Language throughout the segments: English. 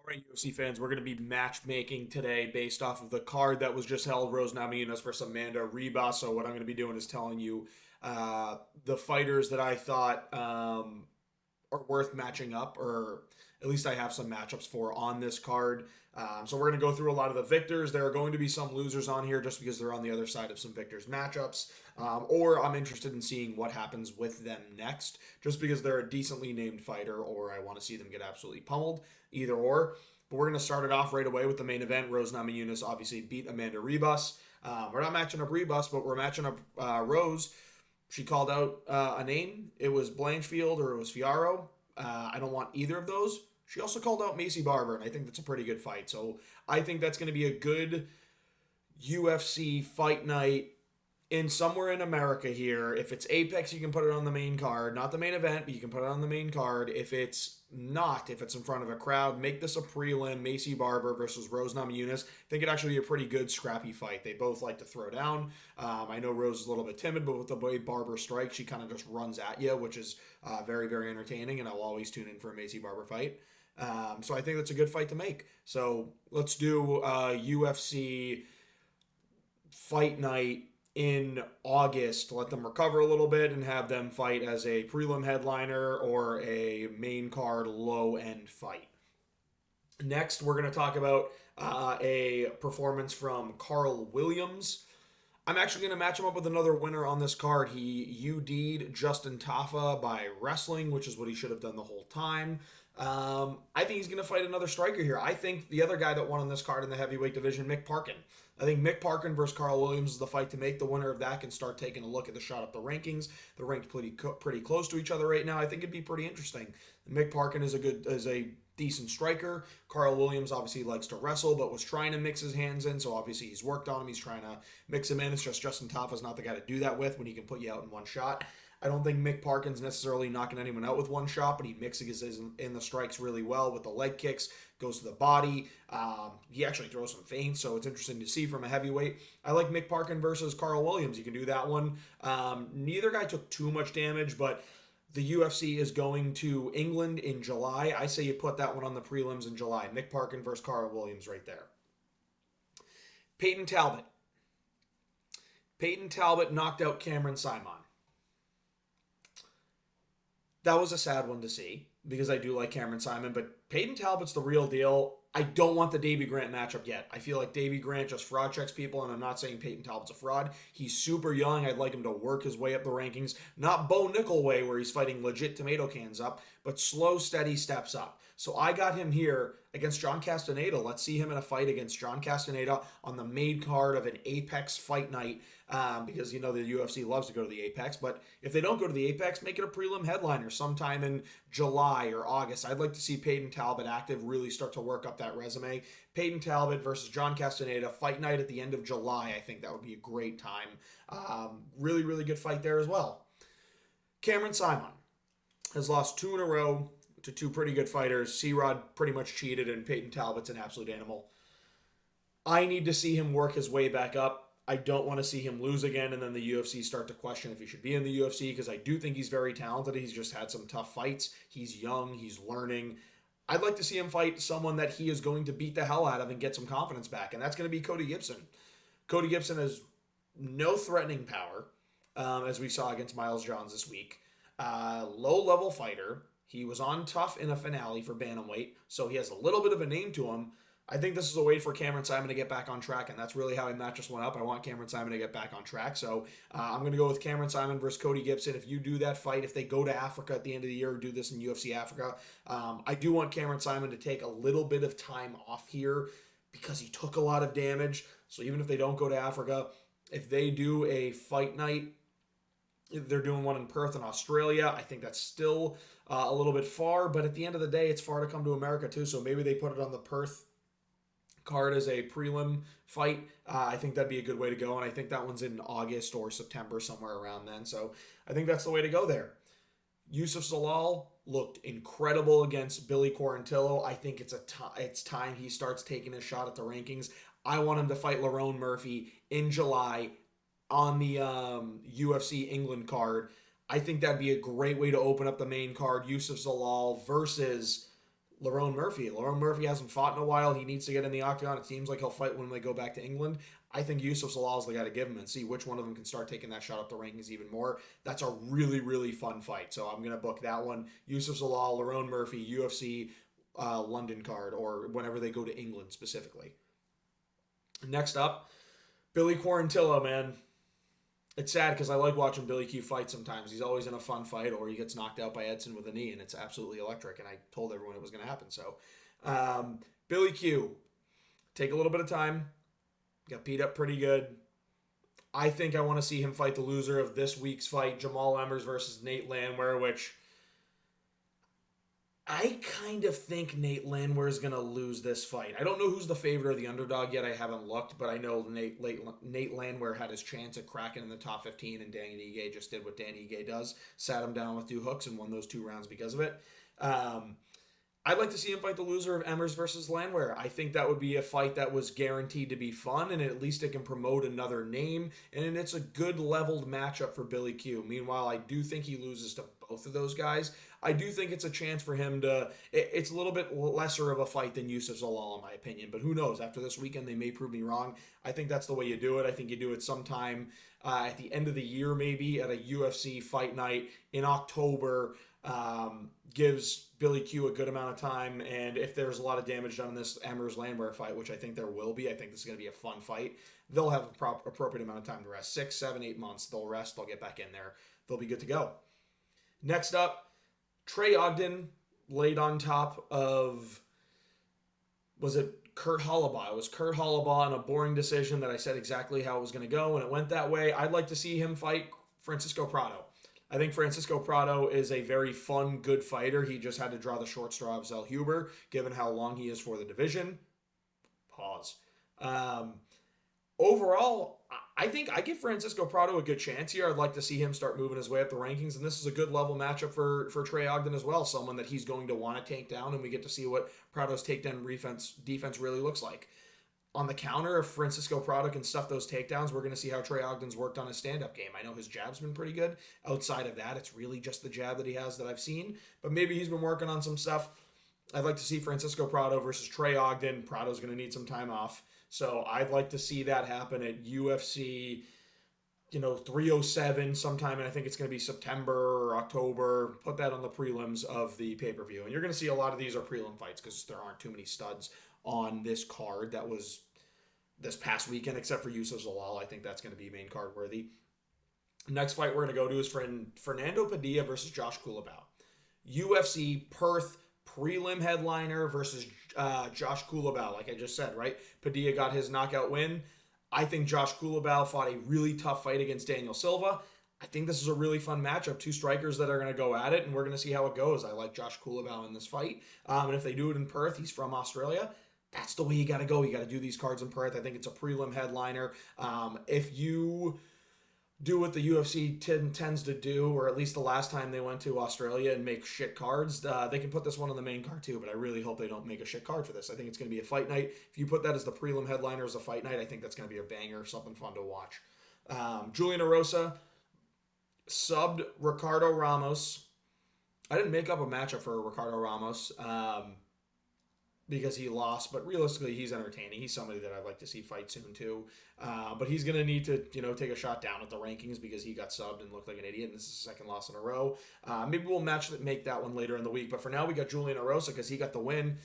All right, UFC fans, we're going to be matchmaking today based off of the card that was just held, Rose Namajunas versus Amanda Ribas. So what I'm going to be doing is telling you the fighters that I thought are worth matching up, or at least I have some matchups for on this card. So we're going to go through a lot of the victors. There are going to be some losers on here just because they're on the other side of some victors matchups. Or I'm interested in seeing what happens with them next, just because they're a decently named fighter, or I want to see them get absolutely pummeled. Either or. But we're going to start it off right away with the main event. Rose Namajunas obviously beat Amanda Ribas. We're not matching up Ribas, but we're matching up Rose. She called out a name. It was Blanchfield or it was Fiaro. I don't want either of those. She also called out Macy Barber, and I think that's a pretty good fight. So I think that's going to be a good UFC fight night in somewhere in America here. If it's Apex, you can put it on the main card. Not the main event, but you can put it on the main card. If it's not, if it's in front of a crowd, make this a prelim. Macy Barber versus Rose Namajunas. I think it'd actually be a pretty good scrappy fight. They both like to throw down. I know Rose is a little bit timid, but with the way Barber strikes, she kind of just runs at you, which is very, very entertaining, and I'll always tune in for a Macy Barber fight. So I think that's a good fight to make. So let's do UFC fight night in August. Let them recover a little bit and have them fight as a prelim headliner or a main card low end fight. Next, we're going to talk about a performance from Carl Williams. I'm actually going to match him up with another winner on this card. He UD'd Justin Tafa by wrestling, which is what he should have done the whole time. I think he's going to fight another striker here. I think the other guy that won on this card in the heavyweight division, Mick Parkin. I think Mick Parkin versus Carl Williams is the fight to make. The winner of that can start taking a look at the shot up the rankings. They're ranked pretty close to each other right now. I think it'd be pretty interesting. Mick Parkin is a decent striker. Carl Williams obviously likes to wrestle, but was trying to mix his hands in. So obviously he's worked on him. He's trying to mix him in. It's just Justin Tafa's not the guy to do that with when he can put you out in one shot. I don't think Mick Parkin's necessarily knocking anyone out with one shot, but he mixes in the strikes really well with the leg kicks, goes to the body. He actually throws some feints, so it's interesting to see from a heavyweight. I like Mick Parkin versus Carl Williams. You can do that one. Neither guy took too much damage, but the UFC is going to England in July. I say you put that one on the prelims in July. Mick Parkin versus Carl Williams right there. Peyton Talbot. Peyton Talbot knocked out Cameron Simon. That was a sad one to see because I do like Cameron Simon, but Peyton Talbot's the real deal. I don't want the Davey Grant matchup yet. I feel like Davey Grant just fraud checks people, and I'm not saying Peyton Talbot's a fraud. He's super young. I'd like him to work his way up the rankings. Not Bo Nickel way where he's fighting legit tomato cans up, but slow, steady steps up. So I got him here against John Castaneda. Let's see him in a fight against John Castaneda on the main card of an Apex fight night because, you know, the UFC loves to go to the Apex. But if they don't go to the Apex, make it a prelim headliner sometime in July or August. I'd like to see Peyton Talbot active, really start to work up that resume. Peyton Talbot versus John Castaneda, fight night at the end of July. I think that would be a great time. Really, really good fight there as well. Cameron Simon has lost 2 in a row to 2 pretty good fighters. C-Rod pretty much cheated, and Peyton Talbot's an absolute animal. I need to see him work his way back up. I don't want to see him lose again, and then the UFC start to question if he should be in the UFC, because I do think he's very talented. He's just had some tough fights. He's young. He's learning. I'd like to see him fight someone that he is going to beat the hell out of and get some confidence back, and that's going to be Cody Gibson. Cody Gibson has no threatening power, as we saw against Miles Johns this week. Low-level fighter. He was on Tough in a finale for Bantamweight, so he has a little bit of a name to him. I think this is a way for Cameron Simon to get back on track, and that's really how I match this one up. I want Cameron Simon to get back on track, so I'm going to go with Cameron Simon versus Cody Gibson. If you do that fight, if they go to Africa at the end of the year or do this in UFC Africa, I do want Cameron Simon to take a little bit of time off here because he took a lot of damage. So even if they don't go to Africa, if they do a fight night, they're doing one in Perth in Australia. I think that's still a little bit far, but at the end of the day, it's far to come to America too, so maybe they put it on the Perth card as a prelim fight. I think that'd be a good way to go, and I think that one's in August or September, somewhere around then, so I think that's the way to go there. Yusuf Zalal looked incredible against Billy Quarantillo. I think it's time he starts taking a shot at the rankings. I want him to fight Lerone Murphy in July on the UFC England card. I think that'd be a great way to open up the main card. Yusuf Zalal versus Lerone Murphy. Lerone Murphy hasn't fought in a while. He needs to get in the octagon. It seems like he'll fight when they go back to England. I think Yusuf Zalal is the guy to give him and see which one of them can start taking that shot up the rankings even more. That's a really, really fun fight. So I'm going to book that one. Yusuf Zalal, Lerone Murphy, UFC London card, or whenever they go to England specifically. Next up, Billy Quarantillo, man. It's sad because I like watching Billy Q fight sometimes. He's always in a fun fight, or he gets knocked out by Edson with a knee, and it's absolutely electric, and I told everyone it was going to happen. So, Billy Q, take a little bit of time. Got beat up pretty good. I think I want to see him fight the loser of this week's fight, Jamal Emmers versus Nate Landwehr, which I kind of think Nate Landwehr is going to lose this fight. I don't know who's the favorite or the underdog yet. I haven't looked, but I know Nate Landwehr had his chance at cracking in the top 15, and Danny Ige just did what Danny Ige does. Sat him down with 2 hooks and won those 2 rounds because of it. I'd like to see him fight the loser of Emmers versus Landwehr. I think that would be a fight that was guaranteed to be fun, and at least it can promote another name, and it's a good leveled matchup for Billy Q. Meanwhile, I do think he loses to both of those guys. I do think it's a chance for him to... It's a little bit lesser of a fight than Yusuf Zalal, in my opinion, but who knows? After this weekend, they may prove me wrong. I think that's the way you do it. I think you do it sometime at the end of the year, maybe, at a UFC fight night in October. Gives Billy Q a good amount of time, and if there's a lot of damage done in this Emmers-Landwehr fight, which I think there will be, I think this is going to be a fun fight, they'll have an appropriate amount of time to rest. 6, 7, 8 months. They'll rest. They'll get back in there. They'll be good to go. Next up, Trey Ogden laid on top of, was it Kurt Hollabaugh? It was Kurt Hollabaugh in a boring decision that I said exactly how it was going to go, and it went that way. I'd like to see him fight Francisco Prado. I think Francisco Prado is a very fun, good fighter. He just had to draw the short straw of Zell Huber, given how long he is for the division. Pause. Overall, I think I give Francisco Prado a good chance here. I'd like to see him start moving his way up the rankings, and this is a good level matchup for Trey Ogden as well, someone that he's going to want to take down, and we get to see what Prado's takedown defense really looks like. On the counter, if Francisco Prado can stuff those takedowns, we're going to see how Trey Ogden's worked on his stand-up game. I know his jab's been pretty good. Outside of that, it's really just the jab that he has that I've seen, but maybe he's been working on some stuff. I'd like to see Francisco Prado versus Trey Ogden. Prado's going to need some time off, so I'd like to see that happen at UFC, 307 sometime, and I think it's going to be September or October. Put that on the prelims of the pay-per-view, and you're going to see a lot of these are prelim fights because there aren't too many studs on this card that was this past weekend, except for Yusuf Zalal. I think that's going to be main card worthy. Next fight we're going to go to is Fernando Padilla versus Josh Kulabau. UFC Perth prelim headliner versus Josh Kulabau. Like I just said, right? Padilla got his knockout win. I think Josh Kulabau fought a really tough fight against Daniel Silva. I think this is a really fun matchup. 2 strikers that are going to go at it, and we're going to see how it goes. I like Josh Kulabau in this fight. And if they do it in Perth, he's from Australia. That's the way you got to go. You got to do these cards in Perth. I think it's a prelim headliner. If you do what the UFC tends to do, or at least the last time they went to Australia and make shit cards, they can put this one on the main card too, but I really hope they don't make a shit card for this. I think it's going to be a fight night. If you put that as the prelim headliner as a fight night, I think that's going to be a banger, something fun to watch. Julian Erosa subbed Ricardo Ramos. I didn't make up a matchup for Ricardo Ramos because he lost, but realistically, he's entertaining. He's somebody that I'd like to see fight soon too. But he's going to need to, take a shot down at the rankings because he got subbed and looked like an idiot, and this is his second loss in a row. Maybe we'll make that one later in the week. But for now, we got Julian Erosa because he got the win.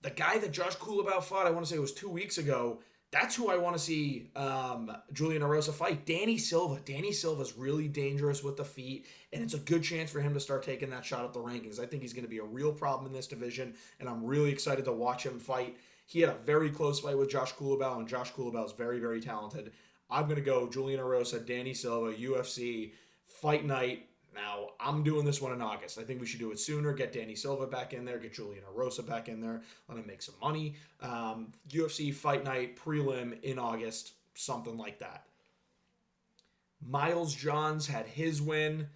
The guy that Josh Kulabau fought, I want to say it was 2 weeks ago. That's who I want to see Julian Erosa fight. Danny Silva. Danny Silva's really dangerous with the feet, and it's a good chance for him to start taking that shot at the rankings. I think he's going to be a real problem in this division, and I'm really excited to watch him fight. He had a very close fight with Josh Kulabau, and Josh Kulabau is very, very talented. I'm going to go Julian Erosa, Danny Silva, UFC, fight night. Now, I'm doing this one in August. I think we should do it sooner. Get Danny Silva back in there. Get Julian Erosa back in there. Let him make some money. UFC Fight Night prelim in August. Something like that. Miles Johns had his win.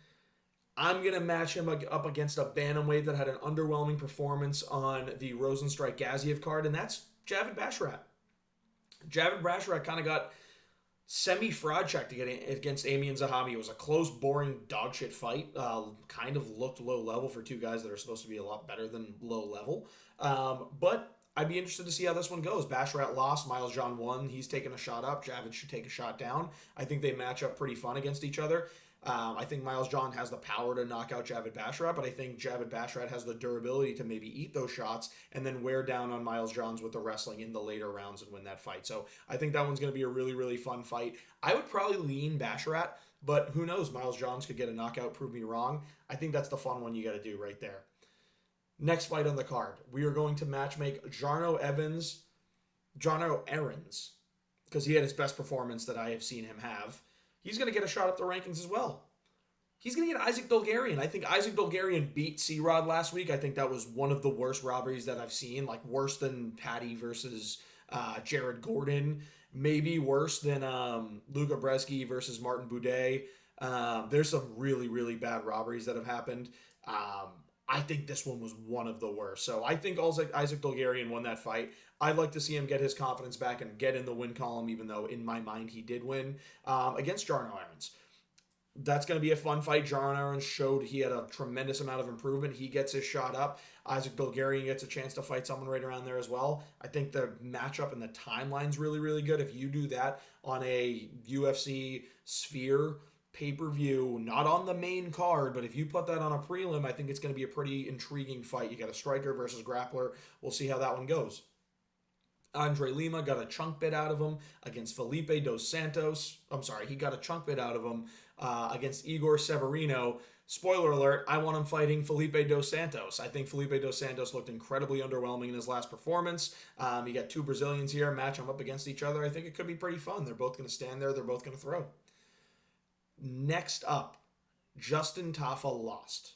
I'm going to match him up against a bantamweight that had an underwhelming performance on the Rozenstruik Gaziev card, and that's Javid Basharat. Javid Basharat kind of got Semi-fraud check to get against Amy and Zahami. It was a close, boring, dog shit fight. Kind of looked low level for two guys that are supposed to be a lot better than low level. But I'd be interested to see how this one goes. Basharat lost. Miles John won. He's taking a shot up. Javid should take a shot down. I think they match up pretty fun against each other. I think Miles John has the power to knock out Javid Basharat, but I think Javid Basharat has the durability to maybe eat those shots and then wear down on Miles Johns with the wrestling in the later rounds and win that fight. So I think that one's going to be a really, really fun fight. I would probably lean Basharat, but who knows? Miles Johns could get a knockout, prove me wrong. I think that's the fun one you got to do right there. Next fight on the card, we are going to matchmake Jarno Aarons, because he had his best performance that I have seen him have. He's going to get a shot up the rankings as well. He's going to get Isaac Bulgarian. I think Isaac Bulgarian beat C-Rod last week. I think that was one of the worst robberies that I've seen, like worse than Patty versus Jared Gordon, maybe worse than Luka Bresky versus Martin Boudet. There's some really, really bad robberies that have happened. I think this one was one of the worst. So I think Isaac Bulgarian won that fight. I'd like to see him get his confidence back and get in the win column, even though in my mind he did win against Jarno Aarons. That's going to be a fun fight. Jarno Aarons showed he had a tremendous amount of improvement. He gets his shot up. Isaac Bulgarian gets a chance to fight someone right around there as well. I think the matchup and the timeline's really, really good. If you do that on a UFC Sphere pay-per-view, not on the main card, but if you put that on a prelim, I think it's going to be a pretty intriguing fight. You got a striker versus grappler. We'll see how that one goes. Andre Lima got a chunk bit out of him against Felipe Dos Santos. I'm sorry, he got a chunk bit out of him against Igor Severino. Spoiler alert, I want him fighting Felipe Dos Santos. I think Felipe Dos Santos looked incredibly underwhelming in his last performance. You got two Brazilians here, match them up against each other. I think it could be pretty fun. They're both going to stand there. They're both going to throw. Next up, Justin Tafa lost.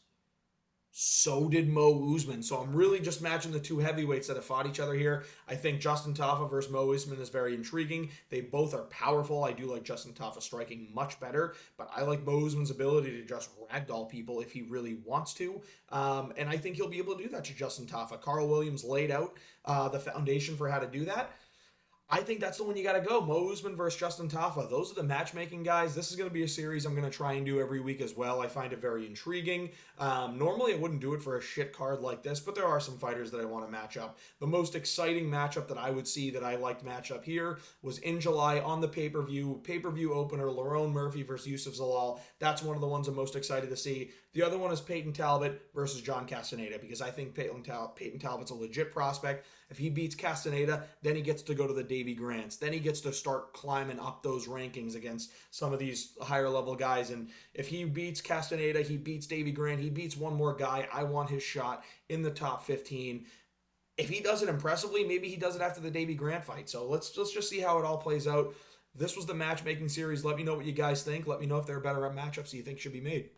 So did Mo Usman. So I'm really just matching the two heavyweights that have fought each other here. I think Justin Tafa versus Mo Usman is very intriguing. They both are powerful. I do like Justin Tafa striking much better, but I like Mo Usman's ability to just ragdoll people if he really wants to. And I think he'll be able to do that to Justin Tafa. Carl Williams laid out the foundation for how to do that. I think that's the one you got to go. Mo Usman versus Justin Tafa. Those are the matchmaking guys. This is going to be a series I'm going to try and do every week as well. I find it very intriguing. Normally, I wouldn't do it for a shit card like this, but there are some fighters that I want to match up. The most exciting matchup that I would see that I liked match up here was in July on the pay-per-view opener, Lerone Murphy versus Yusuf Zalal. That's one of the ones I'm most excited to see. The other one is Peyton Talbot versus John Castaneda, because I think Peyton Talbot's a legit prospect. If he beats Castaneda, then he gets to go to the Davy Grants. Then he gets to start climbing up those rankings against some of these higher level guys. And if he beats Castaneda, he beats Davy Grant, he beats one more guy, I want his shot in the top 15. If he does it impressively, maybe he does it after the Davy Grant fight. So let's just see how it all plays out. This was the matchmaking series. Let me know what you guys think. Let me know if there are better matchups you think should be made.